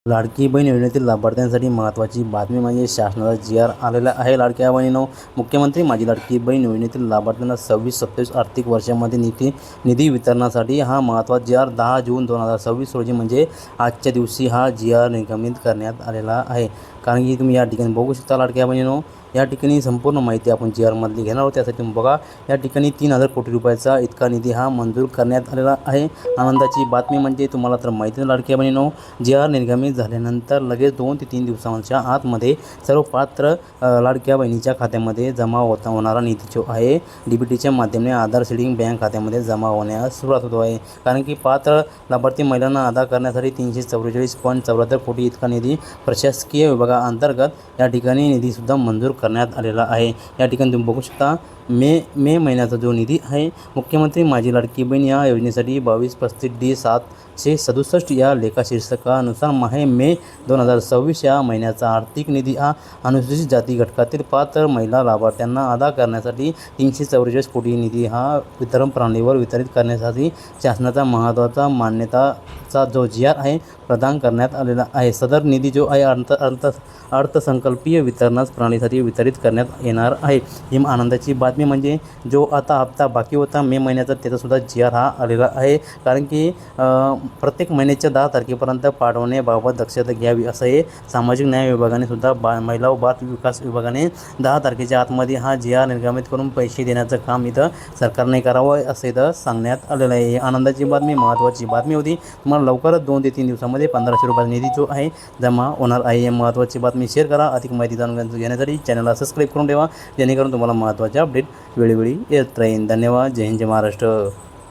लाडकी बहीण योजनेतील लाभार्थ्यांसाठी महत्त्वाची बातमी म्हणजे शासनाचा जी.आर. आलेला आहे. लाडक्या बहिणींनो, मुख्यमंत्री माझी लाडकी बहीण योजनेतील लाभार्थ्यांना 26-27 आर्थिक वर्षामध्ये निधी वितरणासाठी हा महत्त्वाचा जी.आर. 10 जून 2026 रोजी म्हणजे आजच्या दिवशी हा जी.आर. निर्गमित करण्यात आलेला आहे. कारण की तुम्ही या ठिकाणी बघू शकता लाडक्या बहिणींनो, या ठिकाणी संपूर्ण माहिती आपण जी.आर.मधली घेणार आहोत. त्यासाठी तुम्ही बघा, या ठिकाणी 3,000 कोटी रुपयाचा इतका निधी हा मंजूर करण्यात आलेला आहे. आनंदाची बातमी म्हणजे तुम्हाला तर माहिती आहे लाडक्या बहिणींनो, जी.आर. निर्गमित झाल्यानंतर लगेच 2 ते 3 दिवसांच्या आतमध्ये सर्व पात्र लाडक्या बहिणीच्या खात्यामध्ये जमा होणारा निधी जो आहे DBTच्या माध्यमाने आधार सीडिंग बँक खात्यामध्ये जमा होण्यास सुरुवात होतो आहे. कारण की पात्र लाभार्थी महिलांना अदा करण्यासाठी 344.74 कोटी इतका निधी प्रशासकीय विभागाअंतर्गत या ठिकाणी निधीसुद्धा मंजूर करण्यात आलेला आहे. या ठिकाणी तुम्ही बघू शकता, मे महिन्याचा जो निधी आहे मुख्यमंत्री माझी लाडकी बहीण या योजनेसाठी 2235D767 या लेखा शीर्षकानुसार मे 2026 या महिन्याचा आर्थिक निधी हा अनुसूचित जाती घटकातील पात्र महिला लाभार्थ्यांना अदा करण्यासाठी 344 कोटी निधी हा वितरण प्रणालीवर वितरित करण्यासाठी शासनाचा महत्त्वाचा मान्यताचा जो जी.आर. आहे प्रदान करण्यात आलेला आहे. सदर निधी जो आहे अर्थसंकल्पीय वितरणास प्रणालीसाठी वितरित करण्यात येणार आहे. ही आनंदाची बातमी म्हणजे जो आता हप्ता बाकी होता मे महिन्याचा त्याचासुद्धा जी.आर. हा आलेला आहे. कारण की प्रत्येक महिन्याच्या 10 तारखेपर्यंत पाठवण्याबाबत दक्षता घ्यावी असं हे सामाजिक न्याय विभागाने सुद्धा महिला व बाल विकास विभागाने 10 तारखेच्या आतमध्ये हा जी.आर. निर्गमित करून पैसे देण्याचं काम इथं सरकारने करावं असं इथं सांगण्यात आलेलं आहे. ही आनंदाची बातमी, महत्त्वाची बातमी होती. तुम्हाला लवकरच 2 ते 3 दिवसामध्ये 1500 रुपयाचा निधी जो आहे जमा होणार आहे. ही महत्त्वाची बातमी शेअर करा. अधिक माहिती जाणून घेण्यासाठी चॅनलला सबस्क्राईब करून ठेवा, जेणेकरून तुम्हाला महत्त्वाचे अपडेट वेळोवेळी येत राहील. धन्यवाद. जय हिंद, जय महाराष्ट्र.